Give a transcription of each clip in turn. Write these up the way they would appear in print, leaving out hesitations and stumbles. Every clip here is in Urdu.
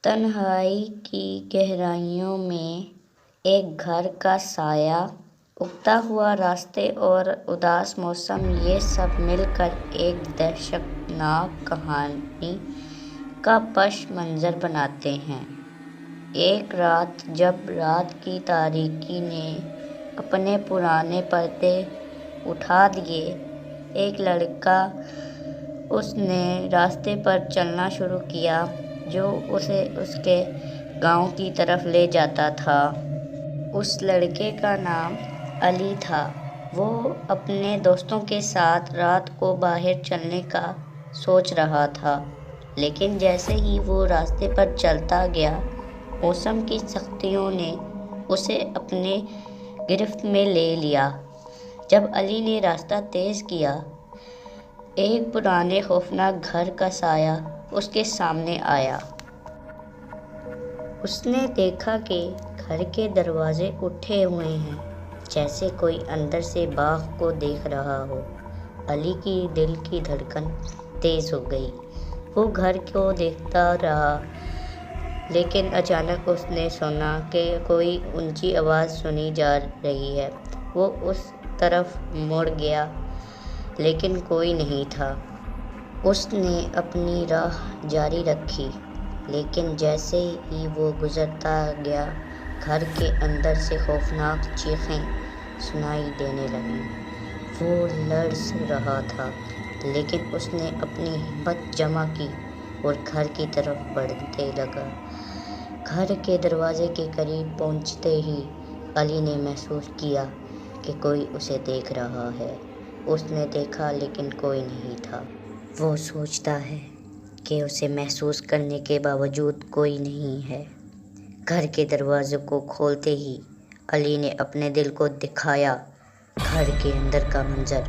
تنہائی کی گہرائیوں میں ایک گھر کا سایہ، اگتا ہوا راستے اور اداس موسم، یہ سب مل کر ایک دہشتناک کہانی کا پس منظر بناتے ہیں۔ ایک رات جب رات کی تاریکی نے اپنے پرانے پردے اٹھا دیے، ایک لڑکا اس نے راستے پر چلنا شروع کیا جو اسے اس کے گاؤں کی طرف لے جاتا تھا۔ اس لڑکے کا نام علی تھا۔ وہ اپنے دوستوں کے ساتھ رات کو باہر چلنے کا سوچ رہا تھا، لیکن جیسے ہی وہ راستے پر چلتا گیا، موسم کی سختیوں نے اسے اپنے گرفت میں لے لیا۔ جب علی نے راستہ تیز کیا، ایک پرانے خوفناک گھر کا سایہ اس کے سامنے آیا۔ اس نے دیکھا کہ گھر کے دروازے اٹھے ہوئے ہیں، جیسے کوئی اندر سے باغ کو دیکھ رہا ہو۔ علی کی دل کی دھڑکن تیز ہو گئی۔ وہ گھر کو دیکھتا رہا، لیکن اچانک اس نے سنا کہ کوئی اونچی آواز سنی جا رہی ہے۔ وہ اس طرف مڑ گیا، لیکن کوئی نہیں تھا۔ اس نے اپنی راہ جاری رکھی، لیکن جیسے ہی وہ گزرتا گیا، گھر کے اندر سے خوفناک چیخیں سنائی دینے لگیں۔ وہ لرز رہا تھا، لیکن اس نے اپنی ہمت جمع کی اور گھر کی طرف بڑھنے لگا۔ گھر کے دروازے کے قریب پہنچتے ہی علی نے محسوس کیا کہ کوئی اسے دیکھ رہا ہے۔ اس نے دیکھا، لیکن کوئی نہیں تھا۔ وہ سوچتا ہے کہ اسے محسوس کرنے کے باوجود کوئی نہیں ہے۔ گھر کے دروازے کو کھولتے ہی علی نے اپنے دل کو دکھایا۔ گھر کے اندر کا منظر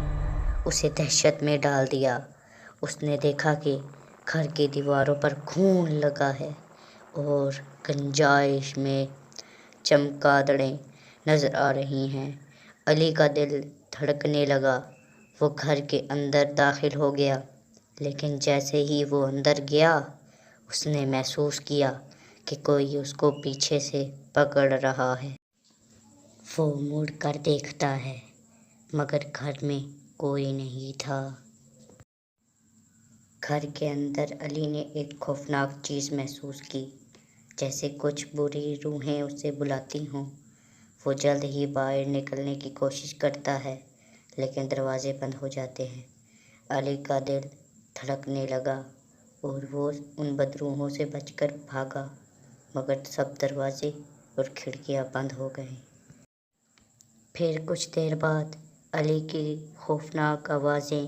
اسے دہشت میں ڈال دیا۔ اس نے دیکھا کہ گھر کی دیواروں پر خون لگا ہے اور گنجائش میں چمگادڑیں نظر آ رہی ہیں۔ علی کا دل دھڑکنے لگا۔ وہ گھر کے اندر داخل ہو گیا، لیکن جیسے ہی وہ اندر گیا، اس نے محسوس کیا کہ کوئی اس کو پیچھے سے پکڑ رہا ہے۔ وہ مڑ کر دیکھتا ہے، مگر گھر میں کوئی نہیں تھا۔ گھر کے اندر علی نے ایک خوفناک چیز محسوس کی، جیسے کچھ بری روحیں اسے بلاتی ہوں۔ وہ جلد ہی باہر نکلنے کی کوشش کرتا ہے، لیکن دروازے بند ہو جاتے ہیں۔ علی کا دل دھڑکنے لگا اور وہ ان بدروحوں سے بچ کر بھاگا، مگر سب دروازے اور کھڑکیاں بند ہو گئیں۔ پھر کچھ دیر بعد علی کی خوفناک آوازیں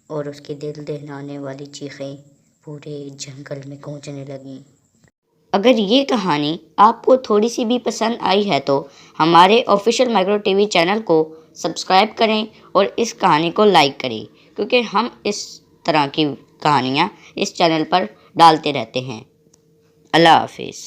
اور اس کی دل دہلانے والی چیخیں پورے جنگل میں گونجنے لگیں۔ اگر یہ کہانی آپ کو تھوڑی سی بھی پسند آئی ہے تو ہمارے official micro T V channel کو سبسکرائب کریں اور اس کہانی کو لائک کریں، کیونکہ ہم اس طرح کی کہانیاں اس چینل پر ڈالتے رہتے ہیں۔ اللہ حافظ۔